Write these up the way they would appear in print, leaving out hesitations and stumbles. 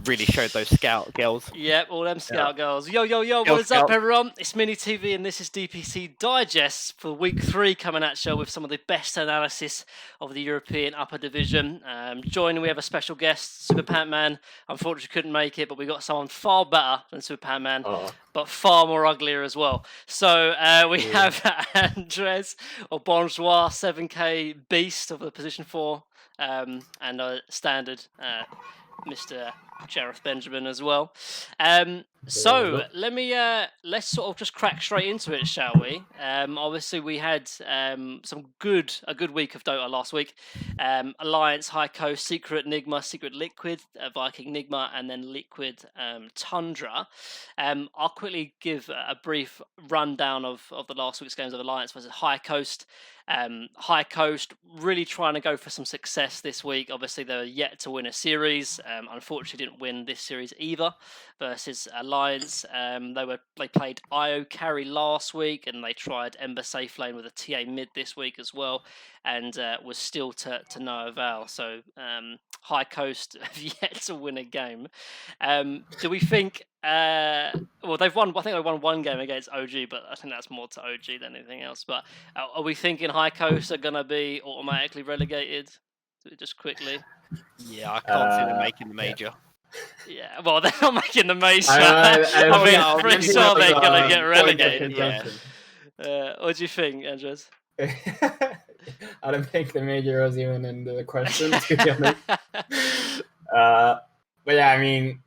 really showed those scout girls. Yep, all them scout girls. Yo, Girl what is up, Scouts. everyone? It's Mini TV, and this is DPC Digest for Week 3 coming at you with some of the best analysis of the European Upper Division. Joining, we have a special guest, Super Pant-Man. Unfortunately, couldn't make it, but we got someone far better than Super Pant-Man, but far more uglier as well. So we have Andres, or Bonjour, 7K Beast of the Position 4, and standard Mr. Sheriff Benjamin as well. So let's sort of just crack straight into it, shall we? Obviously we had a good week of Dota last week. Alliance, High Coast, Secret Nigma, Secret Liquid, Viking Nigma, and then Liquid Tundra. I'll quickly give a brief rundown of the last week's games of Alliance versus High Coast. High Coast really trying to go for some success this week. Obviously, they're yet to win a series. Unfortunately, didn't win this series either versus Alliance. They played IO carry last week, and they tried Ember safe lane with a TA mid this week as well, and was still to no avail. So High Coast have yet to win a game. Do we think? Well, they've won. I think they won one game against OG, but I think that's more to OG than anything else. But are we thinking High Coast are going to be automatically relegated? Just quickly. Yeah, I can't see them making the major. Yeah, well, they're not making the major. I'm pretty sure they're going to get relegated. Yeah. What do you think, Andres? I don't think the major was even in the question, to be honest. But yeah, I mean,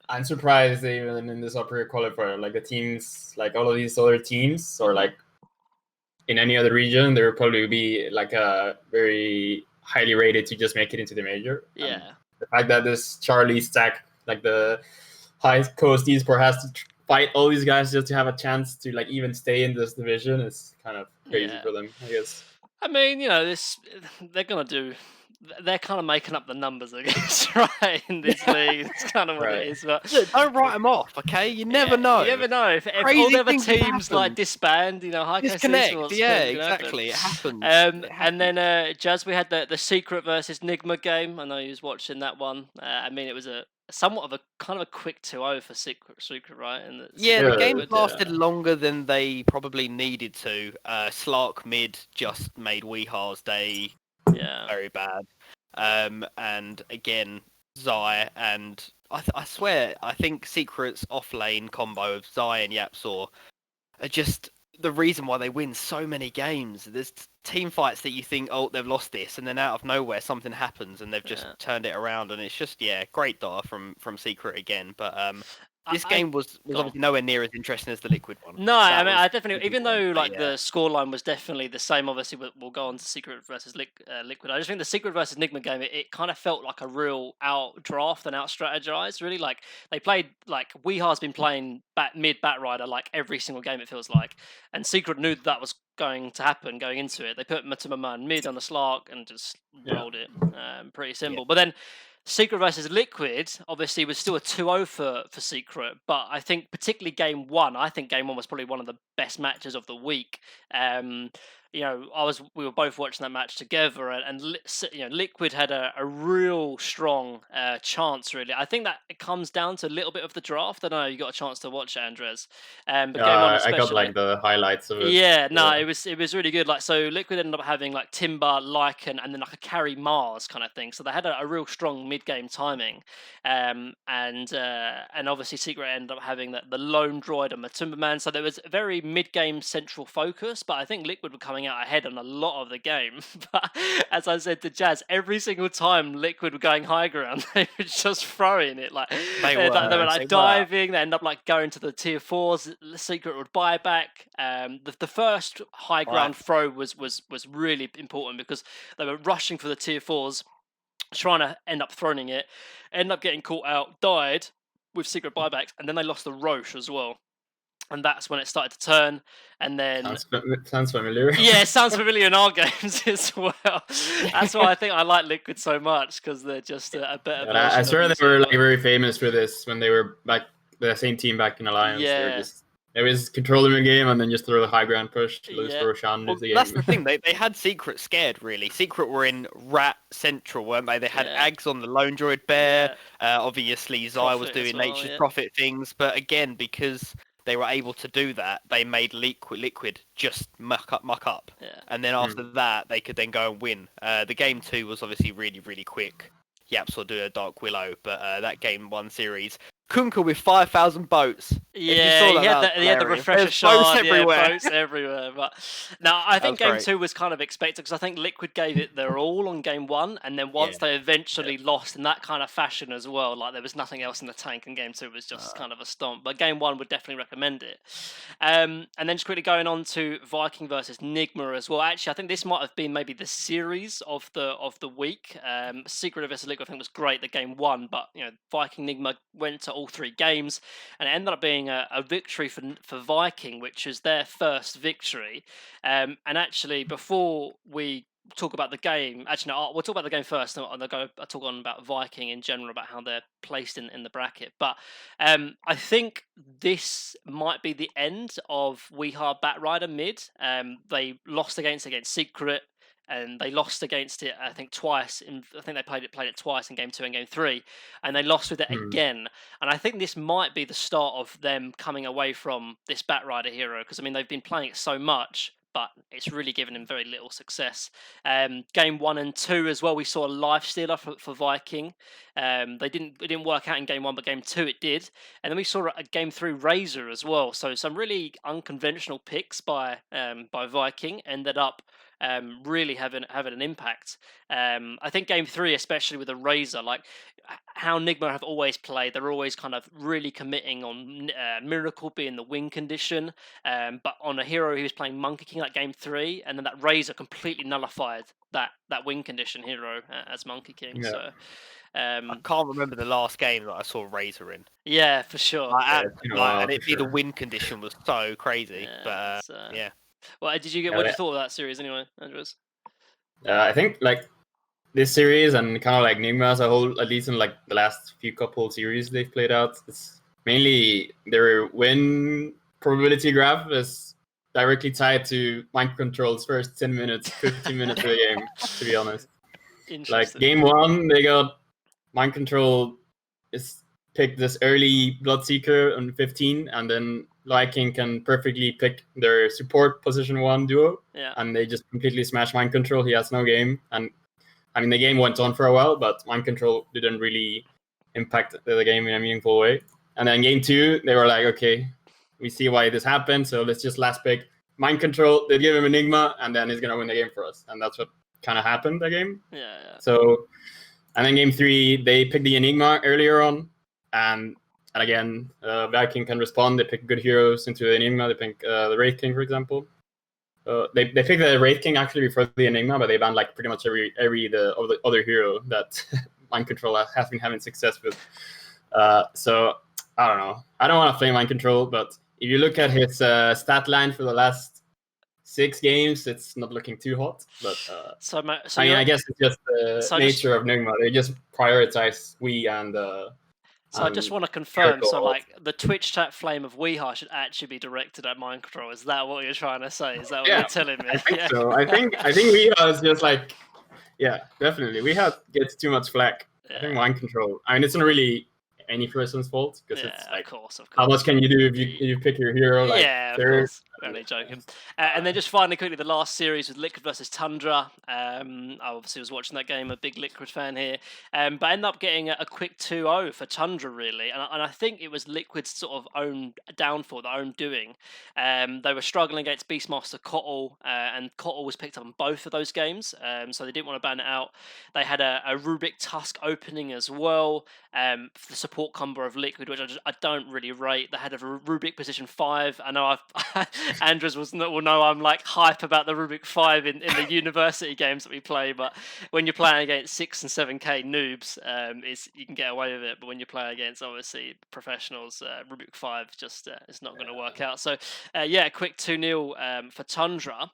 I'm surprised even in this upper qualifier, like the teams, like all of these other teams, or like in any other region, there would probably be like a very highly rated to just make it into the major. Yeah. The fact that this Charlie stack, like the High Coast Esport, has to fight all these guys just to have a chance to like even stay in this division is kind of crazy for them, I guess. I mean, they're gonna do. They're kind of making up the numbers, I guess, right? In this league, it's kind of what it is. But look, don't write them off, okay? You never know. You never know if all the other teams like disband. High disconnect. Exactly. It happens. And then Jazz, we had the Secret versus Nigma game. I know you was watching that one. I mean, it was somewhat of a kind of a quick 2-0 for Secret, right? And the game lasted longer than they probably needed to. Slark mid just made Weehar's day very bad. And again, Zai and I swear, I think Secret's off-lane combo of Zai and Yapsaw are just the reason why they win so many games. There's team fights that you think, oh, they've lost this, and then out of nowhere something happens and they've just turned it around, and it's just great Dota from Secret again. But this game was obviously nowhere near as interesting as the Liquid one. No, I mean, I definitely, even though the scoreline was definitely the same, obviously we'll go on to Secret versus Liquid. I just think the Secret versus Nigma game, it kind of felt like a real out draft and out strategized, really. Like they played, like Weehar's been playing mid Batrider like every single game, it feels like, and Secret knew that was going to happen going into it. They put Matuma mid on the Slark and just rolled it. Pretty simple. But then Secret versus Liquid obviously was still a 2-0 for Secret, but I think particularly game one was probably one of the best matches of the week. We were both watching that match together, and Liquid had a real strong chance. Really, I think that it comes down to a little bit of the draft. I don't know, you got a chance to watch it, Andres. But game one I got like the highlights of it. It was really good. Like, so Liquid ended up having like Timber, Lycan, and then like a carry Mars kind of thing. So they had a real strong mid-game timing. And obviously Secret ended up having the lone droid and Matumba Man. So there was a very mid-game central focus. But I think Liquid were coming out ahead on a lot of the game. But as I said to Jazz, every single time Liquid were going high ground, they were just throwing it. Like they were like diving. They end up like going to the tier 4s. Secret would buy back. The first high ground throw was really important because they were rushing for the tier 4s, trying to end up throwing it, end up getting caught out, died with Secret buybacks, and then they lost the Roche as well. And that's when it started to turn, and then sounds familiar. Yeah, it sounds familiar in our games as well. That's why I think I like Liquid so much, because they're just a better. I swear they were like very famous for this when they were back the same team back in Alliance. Yeah. They were just There is control in the game, and then just throw the high ground push, lose Yeah. to Roshan, Well, lose the game. that's the thing. They had Secret scared, really. Secret were in Rat Central, weren't they? They had Yeah. Ags on the Lone Droid Bear. Yeah. Obviously, Zai was Prophet as doing well, Nature's yeah. Prophet things. But again, because they were able to do that, they made Liquid just muck up. Yeah. And then after that, they could then go and win. The game 2 was obviously really, really quick. Yaps will do a Dark Willow, but that game 1 series. Kunkka with 5,000 boats. Yeah, he had the refresher shard, boats everywhere. But now I think game 2 was kind of expected because I think Liquid gave it their all on game 1, and then once they eventually lost in that kind of fashion as well, like there was nothing else in the tank, and game 2 was just kind of a stomp. But game 1 would definitely recommend it. And then just quickly going on to Viking versus Nigma as well. Actually, I think this might have been maybe the series of the week. Secret versus Liquid I think was great, the game 1, but Viking Nigma went to all 3 games, and it ended up being a victory for Viking, which is their first victory. And actually, before we talk about the game, we'll talk about the game first, and I'll talk on about Viking in general, about how they're placed in the bracket. But I think this might be the end of Weehar Batrider mid. They lost against Secret, and they lost against it, I think, twice. I think they played it twice in game 2 and game 3, and they lost with it again. And I think this might be the start of them coming away from this Batrider hero, because I mean they've been playing it so much, but it's really given him very little success. Game 1 and 2 as well, we saw a life stealer for Viking. It didn't work out in game 1, but game 2 it did. And then we saw a game 3 Razor as well. So some really unconventional picks by Viking ended up really having an impact. I think game 3, especially with the Razor, like how Nigma have always played, they're always kind of really committing on Miracle being the win condition, but on a hero who was playing Monkey King like game 3, and then that Razor completely nullified that win condition hero as Monkey King. Yeah. So I can't remember the last game that I saw Razor in. Yeah, for sure. And the win condition was so crazy. Yeah, but yeah. Well, what did you thought of that series anyway, Andrews? I think like this series and kind of like Nigma as a whole, at least in like the last few couple series they've played out, it's mainly their win probability graph is directly tied to Mind Control's first 10 minutes, 15 minutes of the game, to be honest. Like game 1, they got Mind Control is picked this early Bloodseeker on 15, and then Viking can perfectly pick their support position 1 duo, and they just completely smash Mind Control. He has no game, and I mean the game went on for a while, but Mind Control didn't really impact the game in a meaningful way. And then game 2, they were like, okay, we see why this happened, so let's just last pick Mind Control. They give him Enigma, and then he's gonna win the game for us, and that's what kind of happened that game. Yeah. So, and then game 3, they picked the Enigma earlier on, and again, Viking can respond. They pick good heroes into the Enigma. They pick the Wraith King, for example. They picked the Wraith King actually before the Enigma, but they banned like pretty much every the other hero that Mind Control has been having success with. So I don't know. I don't want to play Mind Control, but if you look at his stat line for the last 6 games, it's not looking too hot. But I guess it's just the nature of Nigma. They just prioritize and. So I just want to confirm, so like the Twitch chat flame of Weehar should actually be directed at Mind Control. Is that what you're trying to say? Is that what you're telling me? I think so. I think Weehar is just like, definitely. Weehar gets too much flack. I think Mind Control. I mean, it's not really any person's fault because it's like, of course. How much can you do if you pick your hero? Like, of course. Only joking. And then just finally, quickly, the last series with Liquid versus Tundra. I obviously was watching that game, a big Liquid fan here, but ended up getting a quick 2-0 for Tundra, really. And I think it was Liquid's sort of own downfall, their own doing. They were struggling against Beastmaster Kotl, and Kotl was picked up in both of those games, so they didn't want to ban it out. They had a Rubik Tusk opening as well, for the support combo of Liquid, which I don't really rate. They had a Rubik position 5. I know Andrews will know I'm like hype about the Rubik 5 in the university games that we play, but when you're playing against 6 and 7k noobs, you can get away with it. But when you're playing against obviously professionals, Rubik 5 just is not going to work out. So quick 2-0 for Tundra.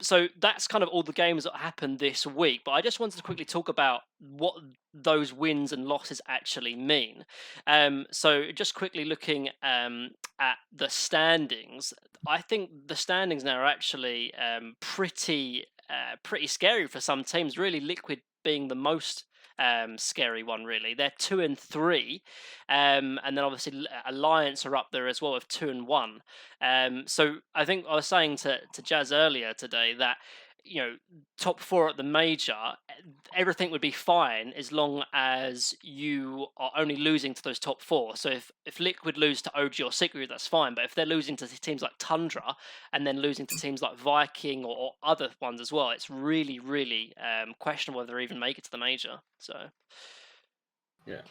So that's kind of all the games that happened this week. But I just wanted to quickly talk about what those wins and losses actually mean. So just quickly looking at the standings, I think the standings now are actually pretty scary for some teams. Really, Liquid being the most scary one, really. They're 2 and 3, and then obviously Alliance are up there as well with 2 and 1. So I think I was saying to Jazz earlier today that, you know, top 4 at the major, everything would be fine as long as you are only losing to those top 4. So if Liquid lose to OG or Secret, that's fine. But if they're losing to teams like Tundra and then losing to teams like Viking or other ones as well, it's really, really questionable whether they even make it to the major. So yeah.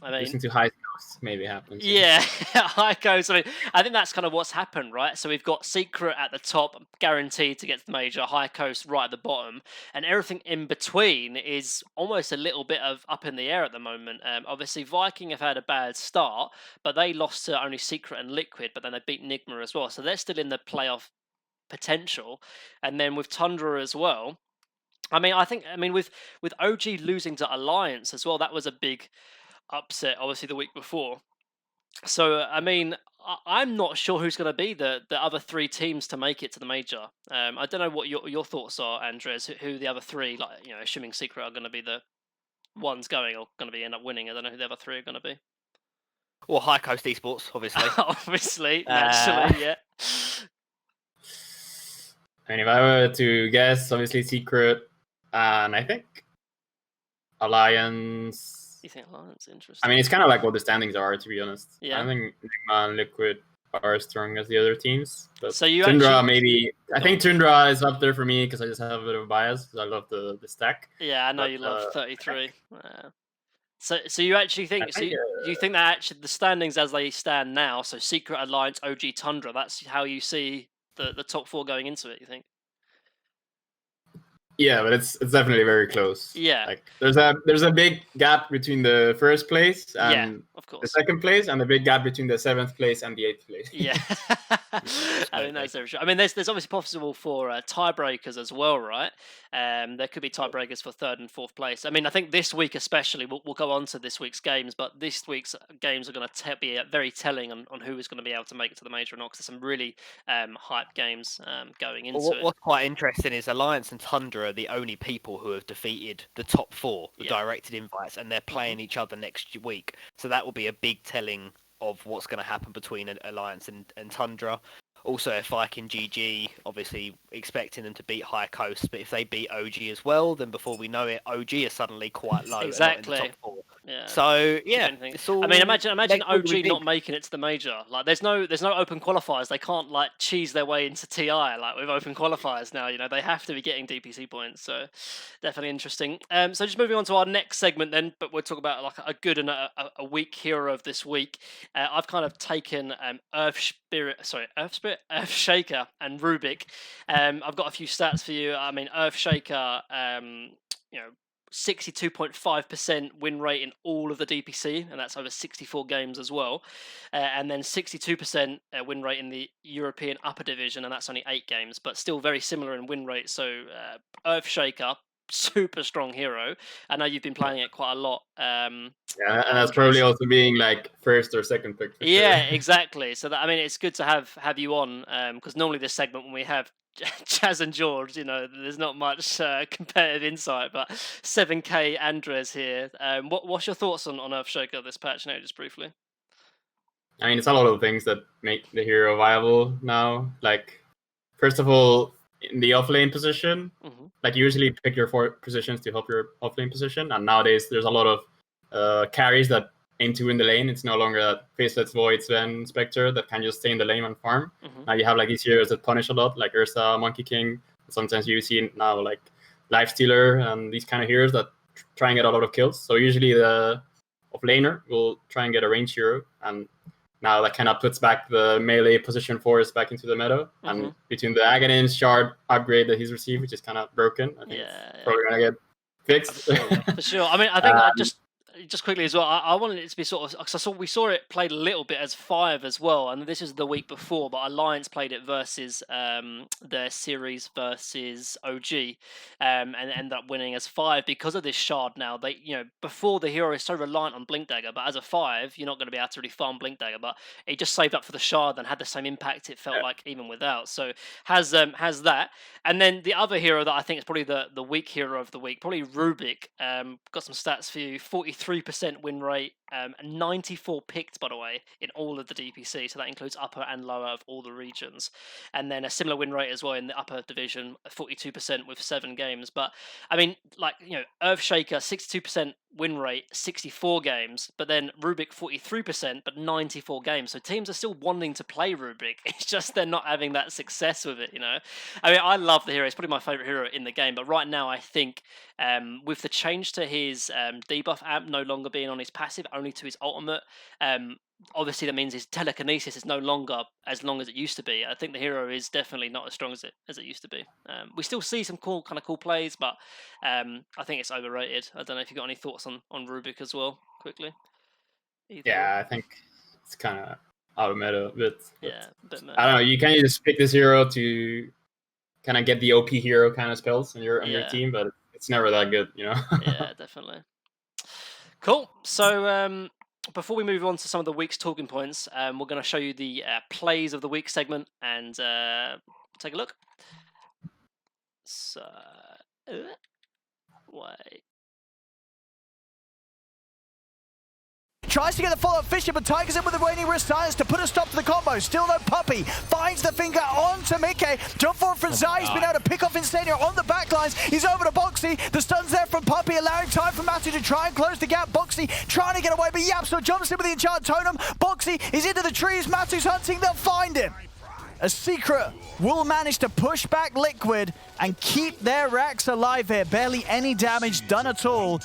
I mean, listen to high scores maybe happens. Yeah, high goes. I mean, I think that's kind of what's happened, right? So we've got Secret at the top, guaranteed to get to the major, High Coast right at the bottom, and everything in between is almost a little bit of up in the air at the moment. Obviously, Viking have had a bad start, but they lost to only Secret and Liquid, but then they beat Nigma as well, so they're still in the playoff potential. And then with Tundra as well. I mean, with OG losing to Alliance as well, that was a big upset, obviously, the week before. So, I mean, I'm not sure who's going to be the other 3 teams to make it to the major. I don't know what your thoughts are, Andres. Who the other 3, like, you know, assuming Secret are going to be the ones going or going to be end up winning. I don't know who the other 3 are going to be. Well, High Coast Esports, obviously. Obviously, naturally, yeah. I mean, if I were to guess, obviously Secret, and I think Alliance. You think Alliance interesting? I mean, it's kind of like what the standings are, to be honest. Yeah. I think Nigma and Liquid are as strong as the other teams. But so you Tundra actually... maybe. I think Tundra is up there for me because I just have a bit of a bias because I love the stack. Yeah, I know you love 33. So you actually think you think that actually the standings as they stand now, so Secret, Alliance, OG, Tundra, that's how you see the top 4 going into it, you think? Yeah, but it's definitely very close. Yeah, like there's a big gap between the first place and of course, the second place, and a big gap between the 7th place and the 8th place. Yeah, I mean that's very true. I mean, there's obviously possible for tiebreakers as well, right? There could be tiebreakers for 3rd and 4th place. I mean, I think this week especially, we'll go on to this week's games, but this week's games are going to be very telling on who is going to be able to make it to the major or not, because there's some really hype games going into it. What's quite interesting is Alliance and Tundra are the only people who have defeated the top 4, the directed invites, and they're playing each other next week. So that will be a big telling of what's going to happen between Alliance and Tundra. Also, if Viking GG, obviously expecting them to beat High Coast, but if they beat OG as well, then before we know it, OG is suddenly quite low. Exactly. In the top 4. Yeah. So yeah, I mean, imagine OG not making it to the major. Like, there's no open qualifiers. They can't like cheese their way into TI like with open qualifiers now. You know, they have to be getting DPC points. So definitely interesting. So just moving on to our next segment then, but we'll talk about like a good and a weak hero of this week. I've kind of taken Earthshaker and Rubik. I've got a few stats for you. I mean, Earthshaker, you know, 62.5% win rate in all of the DPC, and that's over 64 games as well. And then 62% win rate in the European upper division, and that's only 8 games, but still very similar in win rate. So Earthshaker, super strong hero. I know you've been playing it quite a lot. Yeah, and that's probably also being like 1st or 2nd pick. Yeah, exactly. So that, I mean, it's good to have you on, because normally this segment when we have Chaz and George, you know, there's not much competitive insight, but 7K Andres here. What's your thoughts on Earthshaker this patch now, just briefly? I mean, it's a lot of things that make the hero viable now. Like, first of all, in the offlane position, like you usually pick your 4 positions to help your offlane position, and nowadays there's a lot of carries that aim to win the lane. It's no longer that Faceless, Void, Sven, Spectre that can just stay in the lane and farm. Now you have like these heroes that punish a lot, like Ursa, Monkey King. Sometimes you see now like Lifestealer and these kind of heroes that try and get a lot of kills. So usually the offlaner will try and get a range hero, and now that kind of puts back the melee position force back into the meta. And between the Aghanim shard upgrade that he's received, which is kind of broken, I think it's probably going to get fixed. For sure. I mean, I think just quickly as well, I wanted it to be sort of, because we saw it played a little bit as 5 as well, and this is the week before, but Alliance played it versus their series versus OG, and ended up winning as 5 because of this shard. Now they, before the hero is so reliant on Blink Dagger, but as a 5, you're not going to be able to really farm Blink Dagger, but he just saved up for the shard and had the same impact it felt like even without. So has that, and then the other hero that I think is probably the weak hero of the week, probably Rubik. Got some stats for you: 43% win rate, 94 picked, by the way, in all of the DPC. So that includes upper and lower of all the regions, and then a similar win rate as well in the upper division, 42% with 7 games. But I mean, like Earthshaker, 62% win rate, 64 games, but then Rubik 43%, but 94 games. So teams are still wanting to play Rubik. It's just they're not having that success with it. I mean, I love the hero. It's probably my favorite hero in the game. But right now, I think with the change to his debuff amp no longer being on his passive, only to his ultimate, obviously that means his telekinesis is no longer as long as it used to be. I think the hero is definitely not as strong as it used to be. We still see some cool plays, but I think it's overrated. I don't know if you got any thoughts on Rubik as well, quickly. Yeah, I think it's kind of out of meta a bit. Yeah, a bit meta. I don't know. You can't just pick this hero to kind of get the OP hero kind of spells on your team, but it's never that good, Yeah, definitely. Cool. So before we move on to some of the week's talking points, we're going to show you the plays of the week segment and take a look. So, wait. Tries to get the follow-up Fisher, but Tiger's in with the waning wrist silence to put a stop to the combo. Still no Puppey. Finds the finger onto Mickey. Jump forward from Zai. He's been able to pick off Insania on the backlines. He's over to Boxy. The stun's there from Puppey, allowing time for Matthew to try and close the gap. Boxy trying to get away, but Yapso jumps in with the Enchant Totem. Boxy is into the trees. Matthew's hunting. They'll find him. A Secret will manage to push back Liquid and keep their racks alive here. Barely any damage done at all.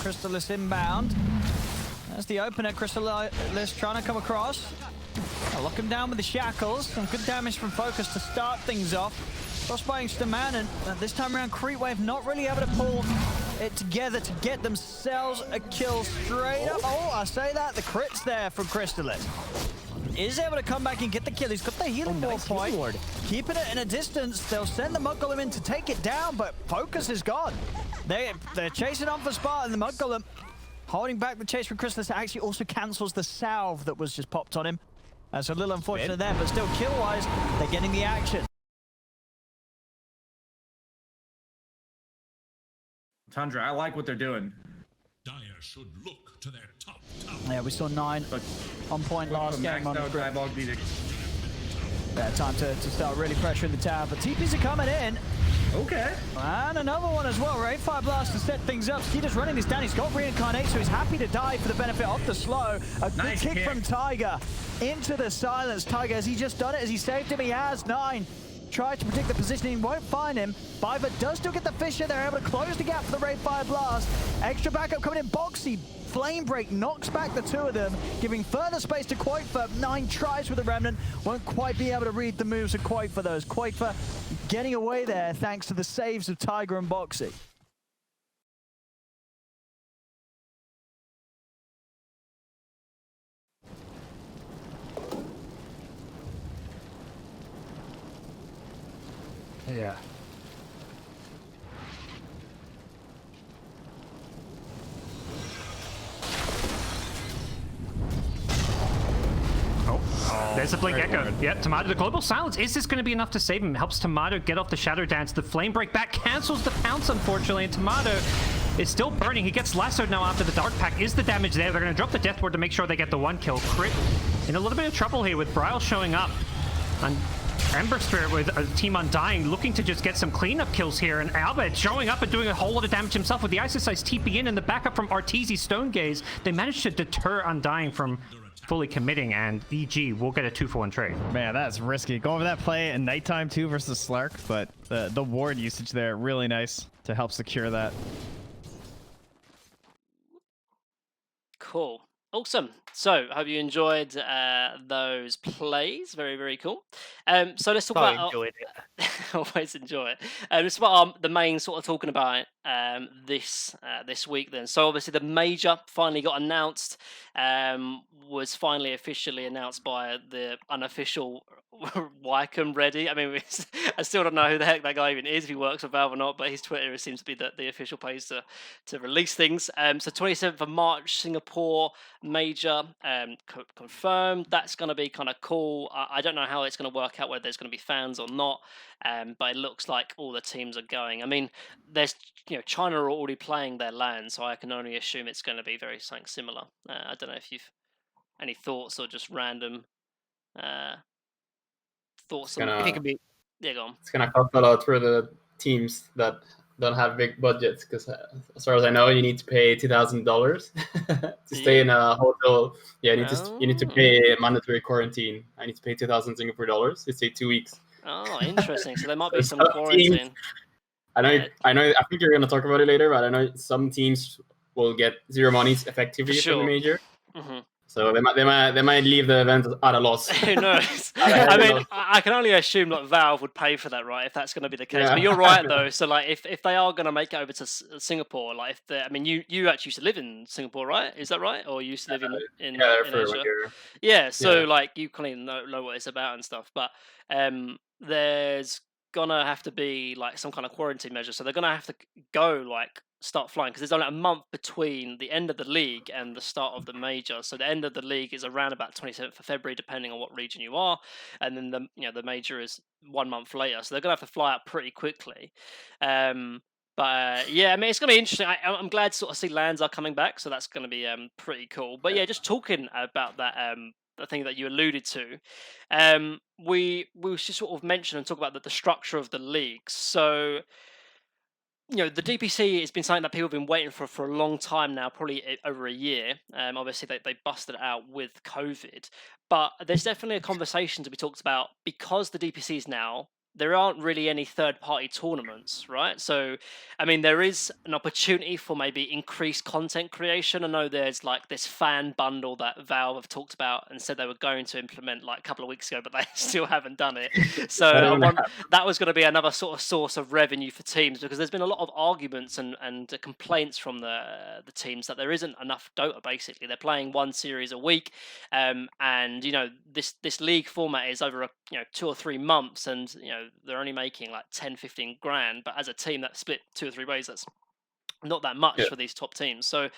Crystallis inbound. There's the opener. Crystallis trying to come across. I'll lock him down with the shackles. Some good damage from Focus to start things off. Frostbiting Staman, and this time around Creepwave not really able to pull it together to get themselves a kill straight up. Oh, I say that. The crit's there from Crystallis. Is able to come back and get the kill. He's got the healing ball point. Keeping it in a distance. They'll send the Mud Golem in to take it down, but Focus is gone. They're chasing on for Spartan. The Mud Golem holding back the chase from Crystallis. Actually also cancels the salve that was just popped on him. That's a little unfortunate there, but still kill-wise, they're getting the action. Tundra, I like what they're doing. Dire should look to their top tower. Yeah, we saw 9 on point last game. Yeah, time to start really pressuring the tower, but TPs are coming in. Okay. And another one as well. Raid Fire Blast to set things up. Skeeter's running this down. He's got Reincarnate, so he's happy to die for the benefit of the slow. A good kick from Tiger into the silence. Tiger, has he just done it? Has he saved him? He has. 9. Tries to predict the positioning, won't find him. Biver does still get the Fisher. They're able to close the gap for the Raid Fire Blast. Extra backup coming in. Boxy, Flame Break knocks back the 2 of them, giving further space to Quakefer. 9 tries with the Remnant. Won't quite be able to read the moves of Quakefer, those. Quakefer getting away there thanks to the saves of Tiger and Boxy. Yeah. There's a Blink Echo. Yeah, Tomato, the Global Silence. Is this going to be enough to save him? Helps Tomato get off the Shadow Dance. The Flame Break back cancels the Pounce, unfortunately, and Tomato is still burning. He gets lassoed now after the Dark Pack. Is the damage there? They're going to drop the Death Ward to make sure they get the 1 kill. Crit in a little bit of trouble here with Bryle showing up. And Ember Spirit with a Team Undying looking to just get some cleanup kills here, and Albert showing up and doing a whole lot of damage himself with the Ice TP in and the backup from Arteezy Stone Gaze. They managed to deter Undying from fully committing, and EG will get a 2-for-1 trade. Man, that's risky. Go over that play at nighttime too versus Slark, but the ward usage there really nice to help secure that. Cool. Awesome. So, hope you enjoyed those plays. Very, very cool. So let's talk So about. enjoyed it. Always enjoy it. This is what the main sort of talking about this week. Then, so obviously the major finally got announced. Was finally officially announced by the unofficial Wycombe Ready. I mean, I still don't know who the heck that guy even is, if he works for Valve or not. But his Twitter seems to be the official place to release things. So 27th of March, Singapore major confirmed. That's going to be kind of cool. I don't know how it's going to work out, whether there's going to be fans or not, but it looks like all the teams are going. I mean, there's China are already playing their LAN, so I can only assume it's going to be very something similar. I don't know if you've any thoughts or just random thoughts on I think it'd be yeah, go on. It's gonna cost a lot for the teams that don't have big budgets, because as far as I know, you need to pay $2,000 to stay in a hotel. Yeah, you need to pay a mandatory quarantine. I need to pay 2,000 Singapore dollars to stay 2 weeks. Oh, interesting. So there might be There's some some quarantine. teams- I think you're gonna talk about it later, but I know some teams will get zero monies effectively For from the sure. major. Mhm. So they might leave the event at a loss. Who knows? I I mean, know. I can only assume like Valve would pay for that, right? If that's going to be the case. Yeah. But you're right though. So like, if they are going to make it over to Singapore, like I mean, you actually used to live in Singapore, right? Is that right? Or you used to live in for Asia? 1 year. Yeah. So Yeah. like, you kind of know what it's about and stuff. But there's gonna have to be like some kind of quarantine measure. So they're gonna have to go like start flying, because there's only a month between the end of the league and the start of the major. So the end of the league is around about 27th of February, depending on what region you are, and then the major is 1 month later. So they're gonna have to fly out pretty quickly. But yeah, I mean, it's gonna be interesting. I'm glad to sort of see LANs are coming back, so that's gonna be pretty cool. But yeah, just talking about that the thing that you alluded to, we should sort of mention and talk about the structure of the league. So the DPC has been something that people have been waiting for a long time now, probably over a year. Obviously, they busted it out with COVID, but there's definitely a conversation to be talked about, because the DPCs now, there aren't really any third-party tournaments, right? So, I mean, there is an opportunity for maybe increased content creation. I know there's like this fan bundle that Valve have talked about and said they were going to implement like a couple of weeks ago, but they still haven't done it. So that was going to be another sort of source of revenue for teams, because there's been a lot of arguments and complaints from the teams that there isn't enough Dota. Basically, they're playing one series a week, and this league format is over 2 or 3 months, and they're only making like 10-15 grand, but as a team that's split 2 or 3 ways, that's not that much for these top teams. So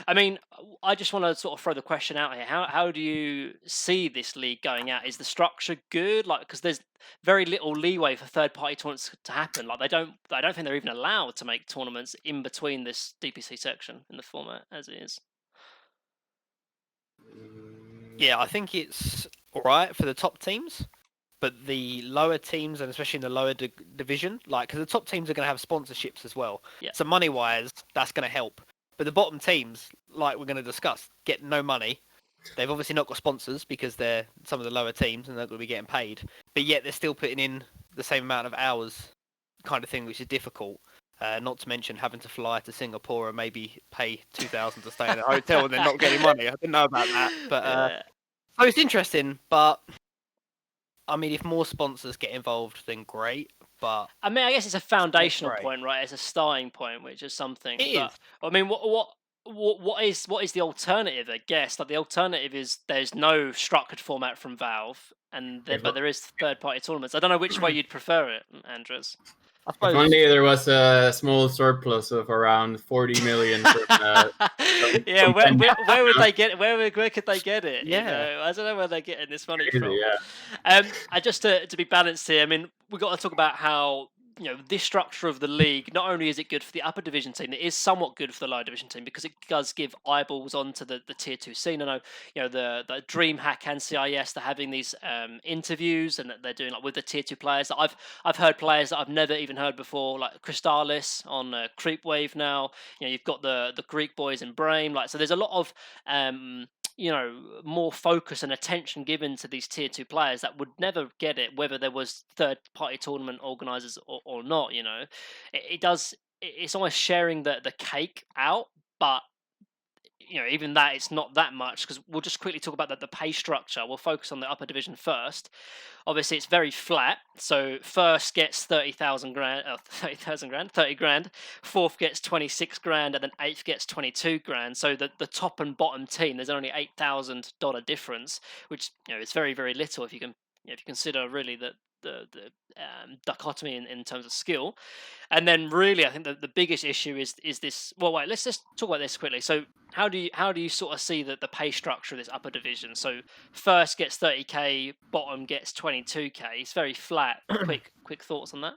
I mean, I just want to sort of throw the question out here. How do you see this league going out? Is the structure good? Like, because there's very little leeway for third party tournaments to happen. Like, I don't think they're even allowed to make tournaments in between this DPC section in the format as it is. Yeah, I think it's all right for the top teams, but the lower teams, and especially in the lower division, like, because the top teams are going to have sponsorships as well. Yeah. So money-wise, that's going to help. But the bottom teams, like we're going to discuss, get no money. They've obviously not got sponsors because they're some of the lower teams and they're going to be getting paid. But yet they're still putting in the same amount of hours, kind of thing, which is difficult. Not to mention having to fly to Singapore and maybe pay $2,000 to stay in a hotel and then not getting money. I didn't know about that, but so it's interesting. But I mean, if more sponsors get involved, then great. But I mean, I guess it's a foundational point, right? It's a starting point, which is something. It is. I mean, what is the alternative? I guess like the alternative is there's no structured format from Valve, but there is third-party tournaments. I don't know which way you'd prefer it, Andres. I suppose If only there was a small surplus of around 40 million. Yeah, where would they get it? Where could they get it? Yeah. I don't know where they're getting this money Crazy, from. yeah. And just to be balanced here, I mean, we've got to talk about how this structure of the league, not only is it good for the upper division team, it is somewhat good for the lower division team, because it does give eyeballs onto the tier 2 scene. I know, the DreamHack and CIS, they're having these interviews, and they're doing like with the tier 2 players. I've heard players that I've never even heard before, like Crystallis on Creepwave now. You've got the Greek boys in Brain. Like, so there's a lot of more focus and attention given to these tier 2 players that would never get it whether there was third party tournament organizers or not. It's almost sharing the cake out, but even that, it's not that much, because we'll just quickly talk about the pay structure. We'll focus on the upper division first. Obviously, it's very flat. So first gets 30,000 grand, 30 grand. Fourth gets 26 grand, and then eighth gets 22 grand. So the top and bottom team, there's only $8,000 difference, which is very, very little if you can if you consider really the dichotomy in terms of skill. And then really, I think the biggest issue is this. Well, wait, let's just talk about this quickly. So how do you sort of see the pay structure of this upper division? So first gets 30k, bottom gets 22k. It's very flat. Quick thoughts on that?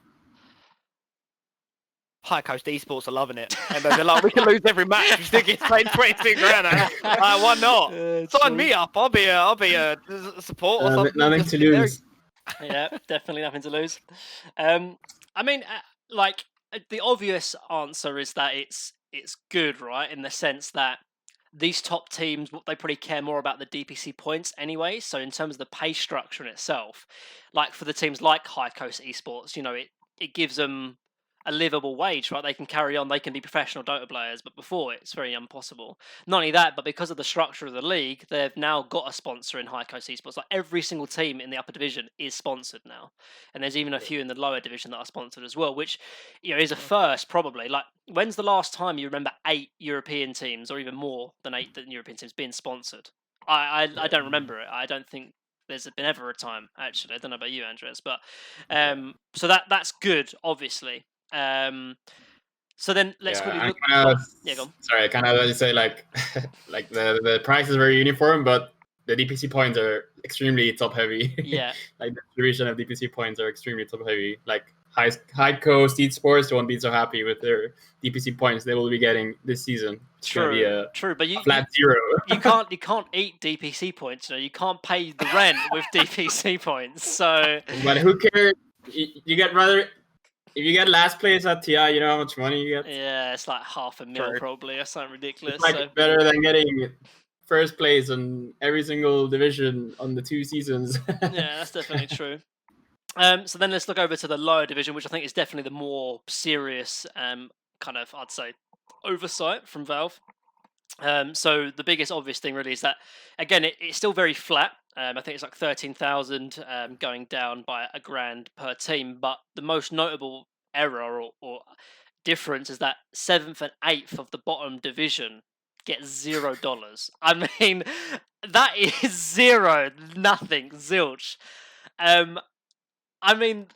High Coast Esports are loving it, and they're like, we can lose every match. We still get paid 22 grand. Why not? Sign me up. I'll be a support or something. Nothing to lose. Yeah, definitely nothing to lose. I mean, like the obvious answer is that it's good, right? In the sense that these top teams, they probably care more about the DPC points anyway. So in terms of the pay structure in itself, like for the teams like High Coast Esports, it gives them a livable wage, right? They can carry on, they can be professional Dota players, but before it's very impossible. Not only that, but because of the structure of the league, they've now got a sponsor in High Coast Esports. Like every single team in the upper division is sponsored now, and there's even a few in the lower division that are sponsored as well, which is a first probably. Like, when's the last time you remember 8 European teams, or even more than 8 European teams, being sponsored? I don't remember it. I don't think there's been ever a time, actually. I don't know about you, Andres, but so that's good, obviously. So then let's quickly look. Go on. Sorry, I kind of say like the price is very uniform, but the DPC points are extremely top heavy. Yeah. Like the distribution of DPC points are extremely top heavy. Like High Coast Esports won't be so happy with their DPC points they will be getting this season. It's True, but a flat zero. you can't eat DPC points. You can't pay the rent with DPC points. So. But who cares? You get rather. If you get last place at TI, you know how much money you get? Yeah, it's like $500,000 probably, or something ridiculous. It's better than getting first place in every single division on the 2 seasons. Yeah, that's definitely true. So then let's look over to the lower division, which I think is definitely the more serious kind of, I'd say, oversight from Valve. So the biggest obvious thing really is that, again, it's still very flat. I think it's like 13,000 going down by $1 grand per team. But the most notable error or difference is that 7th and 8th of the bottom division get $0. I mean, that is zero, nothing, zilch. I mean,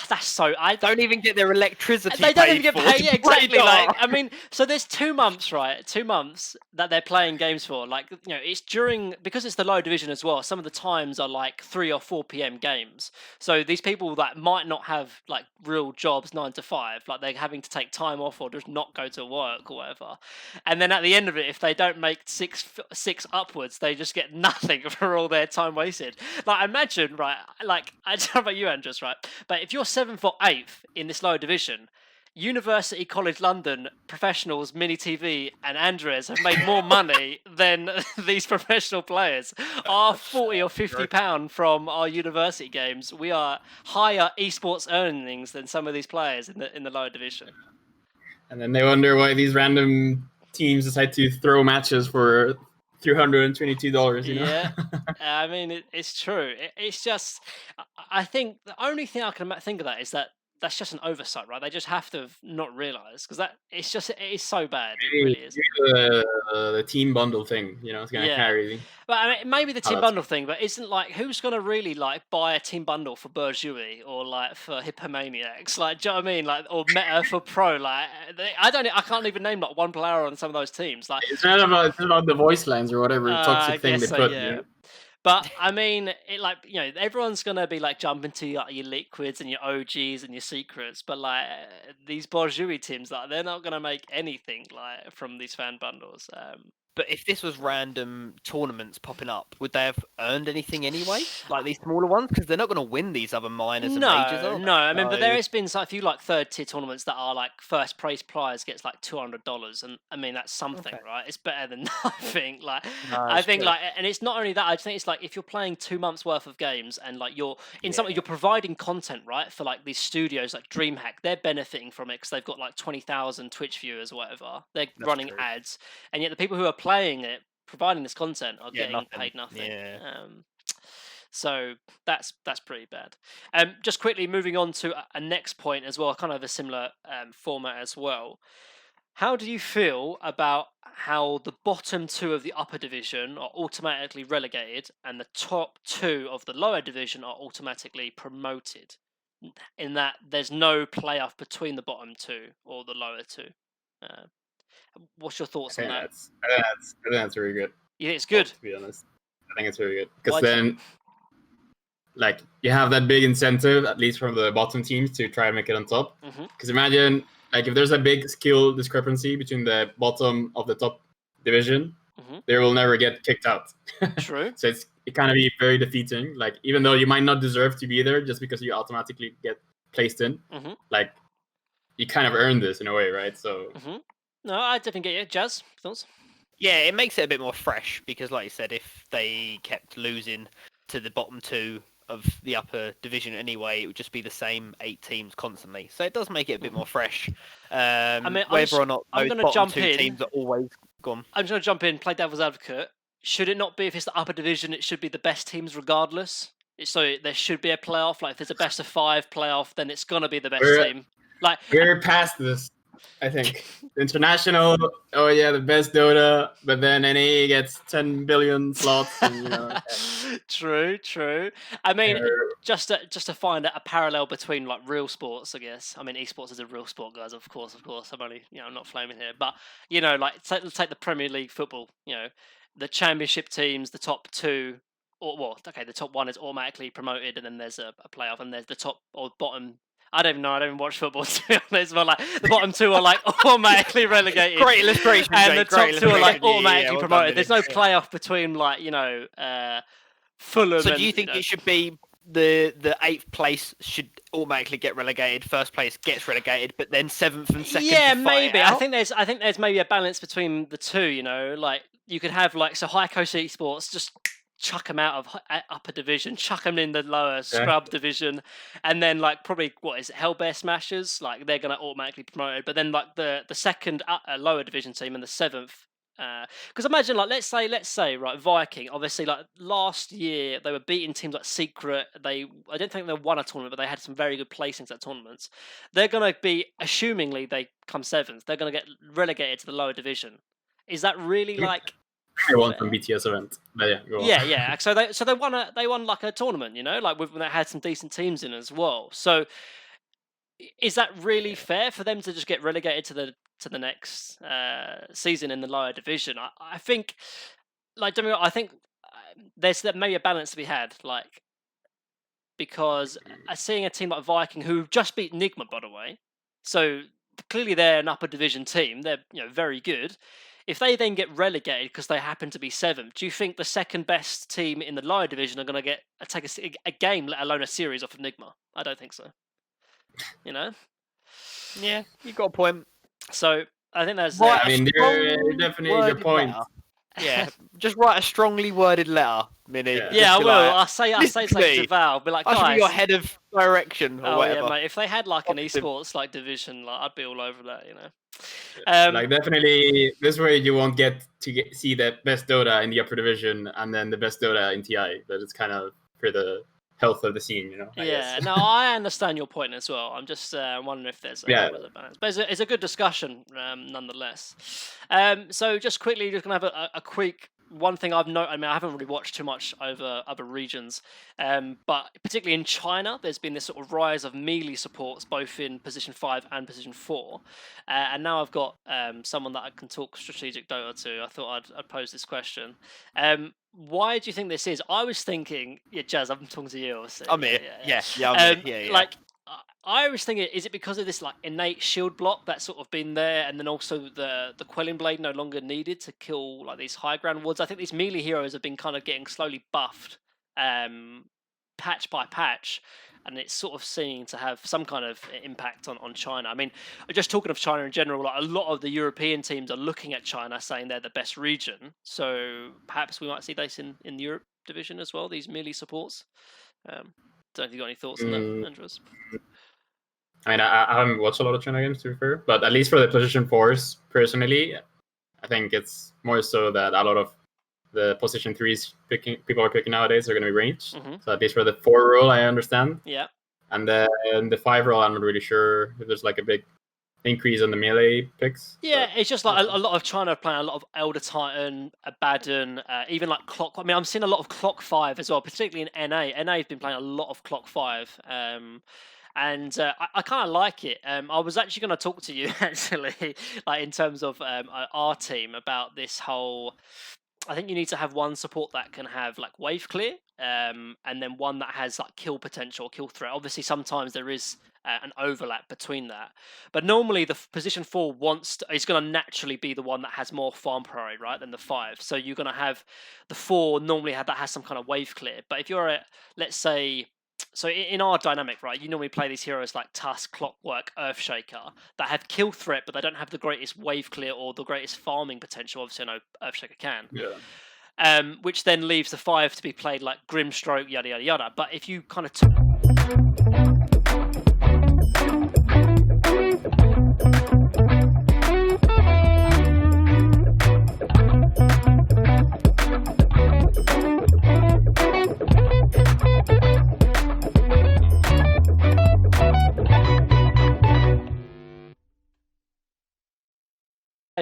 that's so. I don't even get their electricity. They don't even get for. paid. Yeah, exactly. Like, I mean, so there's 2 months, right? 2 months that they're playing games for. Like, it's because it's the low division as well. Some of the times are like 3 or 4 p.m. games. So these people that might not have like real jobs 9 to 5, like they're having to take time off or just not go to work or whatever. And then at the end of it, if they don't make six upwards, they just get nothing for all their time wasted. Like, imagine, right? Like, I don't know about you, Andres, right? But if you're 7th or 8th in this lower division, University College London professionals, Mini TV, and Andres have made more money than these professional players. Our £40 or £50 from our university games, we are higher esports earnings than some of these players in the lower division. And then they wonder why these random teams decide to throw matches for $322. Yeah, I mean, it's true. It's just, I think the only thing I can think of that is that that's just an oversight, right? They just have to have not realised, because it is so bad. It really is. The team bundle thing, it's going to carry. But I mean, maybe the team bundle thing, but isn't like, who's going to really like buy a team bundle for Bourgeois or like for Hippomaniacs? Like, do you know what I mean? Like, or Meta for Pro? Like, I can't even name like one player on some of those teams. Like, it's not about the voice lines or whatever toxic thing they put. Yeah. But I mean, everyone's gonna be like jumping to your liquids and your OGs and your secrets. But like these Bourgeois teams, like they're not gonna make anything like from these fan bundles. But if this was random tournaments popping up, would they have earned anything anyway? Like these smaller ones? Because they're not going to win these other minors and majors, are they? No. I mean, but there has been a few like 3rd-tier tournaments that are like first place players gets like $200. And I mean, that's something, right? It's better than nothing. Like, I think like, and it's not only that, I think it's like if you're playing 2 months worth of games and like you're providing content, right? For like these studios like DreamHack, they're benefiting from it because they've got like 20,000 Twitch viewers or whatever. They're running ads. And yet the people who are playing it, providing this content, are getting nothing. paid nothing. Yeah. So that's pretty bad. Just quickly moving on to a next point as well, kind of a similar format as well. How do you feel about how the bottom 2 of the upper division are automatically relegated and the top 2 of the lower division are automatically promoted? In that there's no playoff between the bottom 2 or the lower 2. What's your thoughts on that? I think that's really good. You think it's good? To be honest, I think it's really good because Why do then, like, you have that big incentive, at least from the bottom teams, to try and make it on top. Because imagine, like, if there's a big skill discrepancy between the bottom of the top division, they will never get kicked out. True. So it kind of be very defeating. Like, even though you might not deserve to be there, just because you automatically get placed in, like, you kind of earn this in a way, right? So. No, I definitely get you. Jazz, thoughts? Yeah, it makes it a bit more fresh because, like you said, if they kept losing to the bottom 2 of the upper division anyway, it would just be the same 8 teams constantly. So it does make it a bit more fresh. I mean, whether or not those bottom 2 teams are always gone. I'm just going to jump in, play devil's advocate. Should it not be, if it's the upper division, it should be the best teams regardless? So there should be a playoff. Like, if there's a best of 5 playoff, then it's going to be the best team. Like, we're past this. I think international. Oh yeah, the best Dota, but then NA gets 10 billion slots. And, True. I mean, just to find a parallel between like real sports, I guess. I mean, esports is a real sport, guys. Of course. I'm only, I'm not flaming here, but like take the Premier League football. The championship teams, the top 2, the top 1 is automatically promoted, and then there's a playoff, and there's the top or bottom. I don't even know. I don't even watch football, to be honest. But like the bottom 2 are like automatically relegated. Great illustration, and Jake. the top 2 are like automatically promoted. There's no playoff between like Fulham. So do you think it should be the 8th place should automatically get relegated, 1st place gets relegated, but then 7th and 2nd? Yeah, maybe. I think there's maybe a balance between the 2. Like you could have like High Coast Esports just chuck them out of upper division, chuck them in the lower scrub division, and then like probably Hellbear Smashers, like they're gonna automatically promote it. But then like the second lower division team and the 7th, because imagine like let's say right, Viking, obviously like last year they were beating teams like Secret. I don't think they won a tournament, but they had some very good placings at tournaments. They're gonna be, assumingly they come 7th, they're gonna get relegated to the lower division. Is that really like? I won from BTS event. But yeah. So they won like a tournament, like when they had some decent teams in as well. So is that really fair for them to just get relegated to the next season in the lower division? I think, like, I think there's maybe a balance to be had, like, because seeing a team like Viking, who just beat Nigma, by the way, so clearly they're an upper division team. They're very good. If they then get relegated because they happen to be 7th, do you think the second best team in the lower division are going to take a game, let alone a series, off of Nigma? I don't think so. Yeah, you got a point. So I think that's. I mean, they're definitely your point. Yeah, just write a strongly worded letter, Minnie. Yeah, I will. I'll say something to Val. Be like, guys, I should be your head of direction or whatever. Yeah, mate. If they had like an esports like division, like I'd be all over that. Like definitely, this way you won't get to see the best Dota in the upper division and then the best Dota in TI. But it's kind of for the health of the scene, I guess. No, I understand your point as well. I'm just wondering if there's a balance. But it's a good discussion nonetheless. So just quickly, just gonna have a quick one thing I've noticed. I mean, I haven't really watched too much over other regions, but particularly in China, there's been this sort of rise of melee supports, both in position 5 and position 4. And now I've got someone that I can talk strategic Dota to. I thought I'd pose this question. Why do you think this is? I was thinking, Jazz, I'm talking to you, obviously. I'm here. I'm here. Like, I was thinking, is it because of this like innate shield block that's sort of been there, and then also the quelling blade no longer needed to kill like these high ground wards? I think these melee heroes have been kind of getting slowly buffed, patch by patch, and it's sort of seeming to have some kind of impact on China. I mean, just talking of China in general, like a lot of the European teams are looking at China saying they're the best region. So perhaps we might see this in the Europe division as well, these melee supports. Don't know if you got any thoughts on that, Andrews. I mean, I haven't watched a lot of China games, to be fair, but at least for the position 4s, personally, I think it's more so that a lot of the position 3s people are picking nowadays are going to be ranged. So at least for the 4 role, I understand. Yeah. And then the 5 role, I'm not really sure if there's like a big increase on the melee picks. Yeah, but, it's just like a lot of China playing a lot of Elder Titan, Abaddon, even like Clock. I mean, I'm seeing a lot of Clock 5 as well, particularly in NA. NA have been playing a lot of Clock 5. And I kind of like it. I was actually going to talk to you actually, like in terms of our team about this whole. I think you need to have one support that can have like wave clear, and then one that has like kill potential, kill threat. Obviously, sometimes there is an overlap between that, but normally the position 4 is going to naturally be the one that has more farm priority, right, than the 5. So you're going to have the 4 normally that has some kind of wave clear. But if you're at, let's say. So in our dynamic, right, you normally play these heroes like Tusk, Clockwork, Earthshaker that have kill threat, but they don't have the greatest wave clear or the greatest farming potential. Obviously, I know Earthshaker can. Yeah. Which then leaves the 5 to be played like Grimstroke, yada yada yada. But if you kind of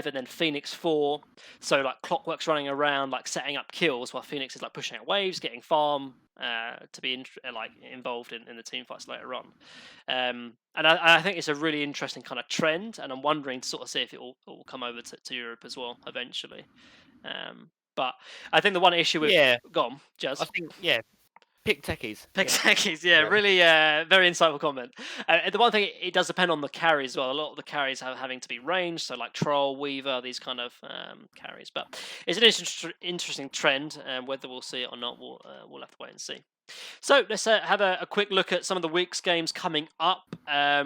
and then Phoenix 4, so like Clockwork's running around like setting up kills while Phoenix is like pushing out waves, getting farm to be involved in the team fights later on. And I think it's a really interesting kind of trend, and I'm wondering to sort of see if it will come over to Europe as well eventually. But I think the one issue with go on, Jazz. I think pick techies. Pick techies, really very insightful comment. The one thing, it does depend on the carries as well. A lot of the carries are having to be ranged, so like Troll, Weaver, these kind of carries. But it's an interesting trend, and whether we'll see it or not, we'll have to wait and see. So let's have a quick look at some of the week's games coming up.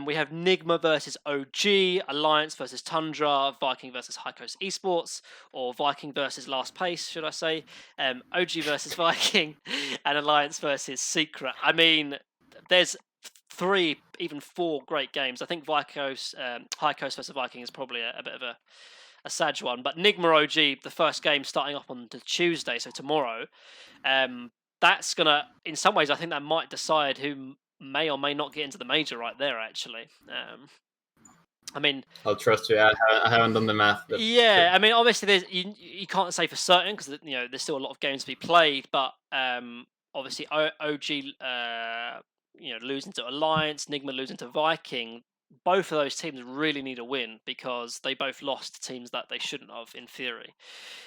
We have Nigma versus OG, Alliance versus Tundra, Viking versus High Coast Esports, or Viking versus Last Pace, should I say. OG versus Viking, and Alliance versus Secret. I mean, there's 3, even 4 great games. I think High Coast versus Viking is probably a bit of a sad one. But Nigma OG, the first game starting off on the Tuesday, so tomorrow. That's going to, in some ways, I think that might decide who may or may not get into the major right there, actually. I mean... I'll trust you. I haven't done the math. I mean, obviously, you can't say for certain because, there's still a lot of games to be played, but obviously, OG, losing to Alliance, Nigma losing to Viking, both of those teams really need a win because they both lost to teams that they shouldn't have, in theory.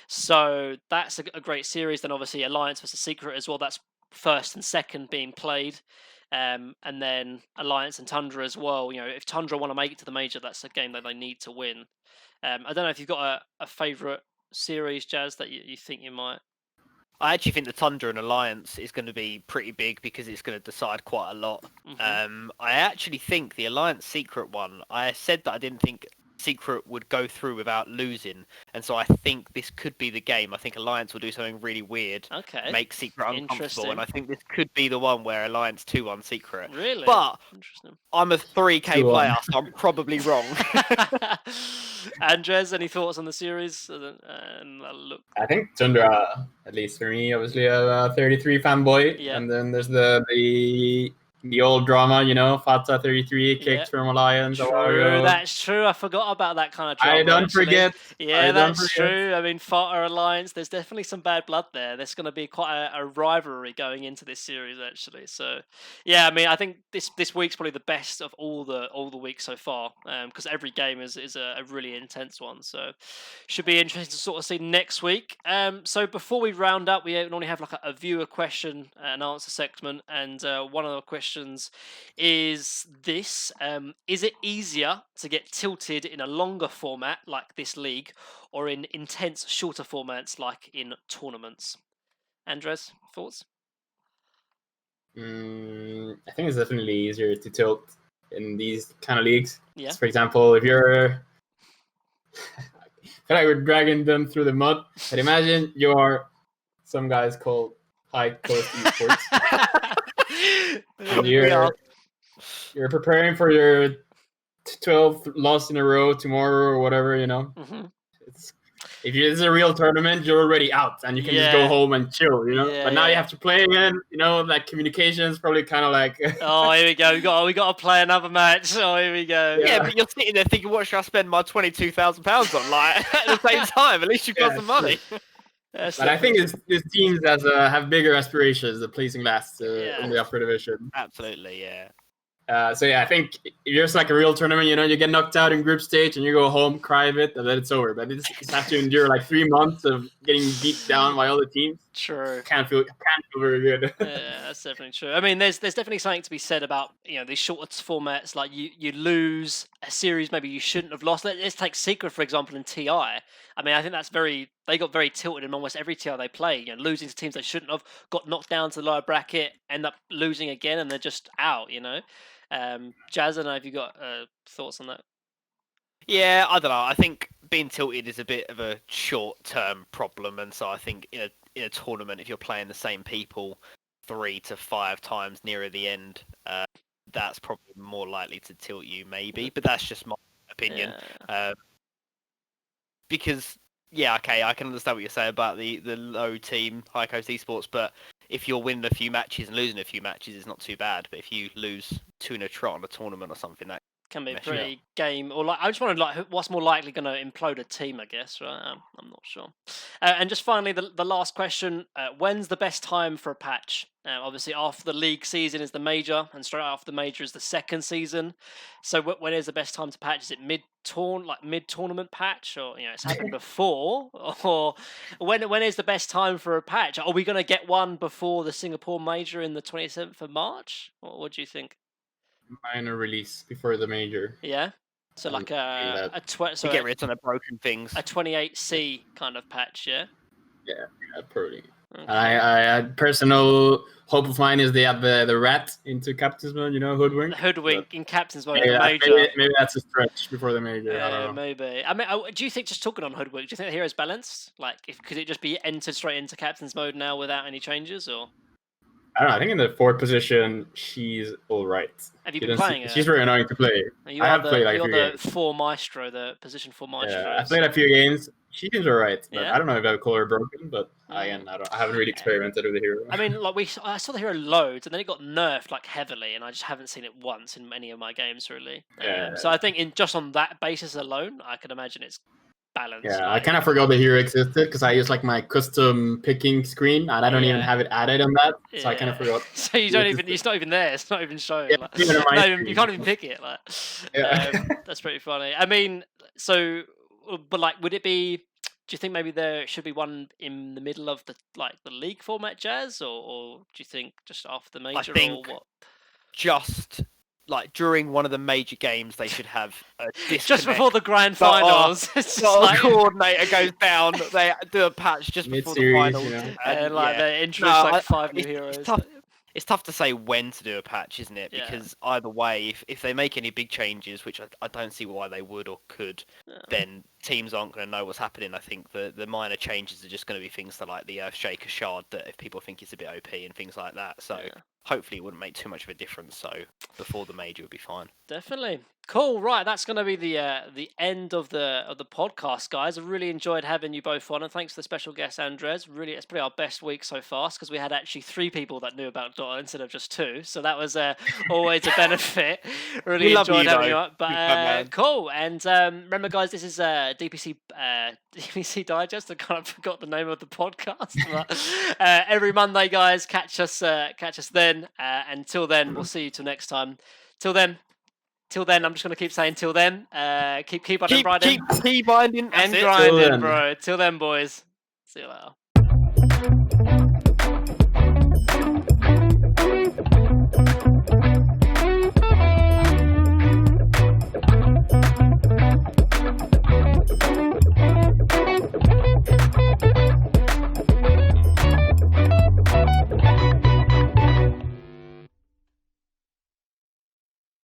So that's a great series. Then obviously Alliance versus Secret as well. That's first and second being played. And then Alliance and Tundra as well. If Tundra want to make it to the major, that's a game that they need to win. I don't know if you've got a favourite series, Jazz, that you think you might... I actually think the Tundra and Alliance is going to be pretty big because it's going to decide quite a lot. I actually think the Alliance Secret one, I said that I didn't think Secret would go through without losing, and so I think this could be the game. I think Alliance will do something really weird, make Secret uncomfortable, and I think this could be the one where Alliance 2-1 Secret. Really? But I'm a 3K player, so I'm probably wrong. Andres, any thoughts on the series? I think Tundra, at least for me, obviously a 33 fanboy, and then there's the old drama, Fata 33 kicked from Alliance. True, that's true. I forgot about that kind of drama. I don't forget. Yeah, that's true. I mean, Fata Alliance, there's definitely some bad blood there. There's going to be quite a rivalry going into this series, actually. So, yeah, I mean, I think this week's probably the best of all the weeks so far, because every game is a really intense one. So, should be interesting to sort of see next week. So, before we round up, we normally have like a viewer question and answer segment, and one of the questions is this: is it easier to get tilted in a longer format like this league, or in intense shorter formats like in tournaments? Andres, thoughts? I think it's definitely easier to tilt in these kind of leagues. Yeah. So for example, if you're I feel like we're dragging them through the mud, but imagine you're some guys called High Coast Esports. And you're preparing for your 12th loss in a row tomorrow or whatever, if it's a real tournament, you're already out and you can just go home and chill, you know. Yeah, but now you have to play again, you know. Like communication is probably kind of like. Oh, here we go. We got to play another match. Oh, here we go. Yeah, but you're sitting there thinking, what should I spend my £22,000 on? Like at the same time, at least you've got some money. But I think these teams have bigger aspirations of placing last in the upper division. Absolutely, yeah. So yeah, I think if you're just like a real tournament, you know, you get knocked out in group stage and you go home, cry a bit, and then it's over. But it's have to endure like 3 months of getting beat down by other teams. True. Can't feel very good. Yeah, that's definitely true. I mean, there's definitely something to be said about these shorter formats. Like you lose a series maybe you shouldn't have lost. Let's take Secret for example in TI. I mean, I think they got very tilted in almost every TI they play. You know, losing to teams they shouldn't have, got knocked down to the lower bracket, end up losing again, and they're just out. You know. Jazz, I don't know if you got thoughts on that. Yeah, I don't know. I think being tilted is a bit of a short-term problem, and so I think in a tournament, if you're playing the same people 3 to 5 times nearer the end, that's probably more likely to tilt you, maybe. But that's just my opinion. Yeah. Because okay, I can understand what you're saying about the low team, High Coast Esports, but if you're winning a few matches and losing a few matches, it's not too bad. But if you lose 2 in a trot on a tournament or something, that can be a pretty game. Or I just wondered what's more likely going to implode a team, I guess. Right? I'm not sure. And just finally, the last question: when's the best time for a patch? Obviously, after the league season is the major, and straight after the major is the second season. So when is the best time to patch? Is it mid-tournament patch, or it's happened before, or when is the best time for a patch? Are we going to get one before the Singapore major in the 27th of March? What do you think? Minor release before the major. Yeah. So like to get rid of some of the broken things. A 28C kind of patch, yeah. Yeah, probably. Okay. I personal hope of mine is they have the rat into Captain's Mode, Hoodwink in Captain's Mode. Maybe that's a stretch before the major. Yeah, maybe. I mean, do you think, just talking on Hoodwink, do you think the hero's balanced? Like, could it just be entered straight into Captain's Mode now without any changes, or? I don't know. I think in the 4th position, she's all right. Have you been playing her? She's very annoying to play. I have played like a few games. You're the 4 maestro, the position 4 maestro. Yeah, I've played a few games. She seems alright, but I don't know if I would call her broken. But again, I haven't really experimented with the hero. I mean, like I saw the hero loads, and then it got nerfed like heavily, and I just haven't seen it once in any of my games really. So I think just on that basis alone, I can imagine it's balanced. Yeah, I kind of forgot the hero existed because I use like my custom picking screen, and I don't even have it added on that, so I kind of forgot. So you don't even, it's not even there. It's not even showing. Yeah, like, you can't even pick it. Like, that's pretty funny. I mean, but like, would it be? Do you think maybe there should be one in the middle of the league format, Jazz, or do you think just after the major? I think or what? Just like during one of the major games, they should have a disconnect. Just before the grand finals. The coordinator goes down, they do a patch just before the finals. And they introduce 5 new heroes. It's tough to say when to do a patch, isn't it? Because either way, if they make any big changes, which I don't see why they would or could, then teams aren't going to know what's happening. I think the minor changes are just going to be things like the Earthshaker Shard, that if people think it's a bit OP and things like that. So hopefully it wouldn't make too much of a difference. So before the major would be fine. Definitely. Cool. Right, that's going to be the end of the podcast, guys. I really enjoyed having you both on, and thanks to the special guest Andres. Really, it's probably our best week so far because we had actually 3 people that knew about Dota instead of just 2, so that was always a benefit. Really enjoyed having you on. But cool. And remember, guys, this is DPC Digest. I kind of forgot the name of the podcast. But, every Monday, guys, catch us then. Until then, we'll see you till next time. Till then, I'm just going to keep saying till then. Keep on grinding. Keep grinding and grinding, bro. Till then, boys. See you later.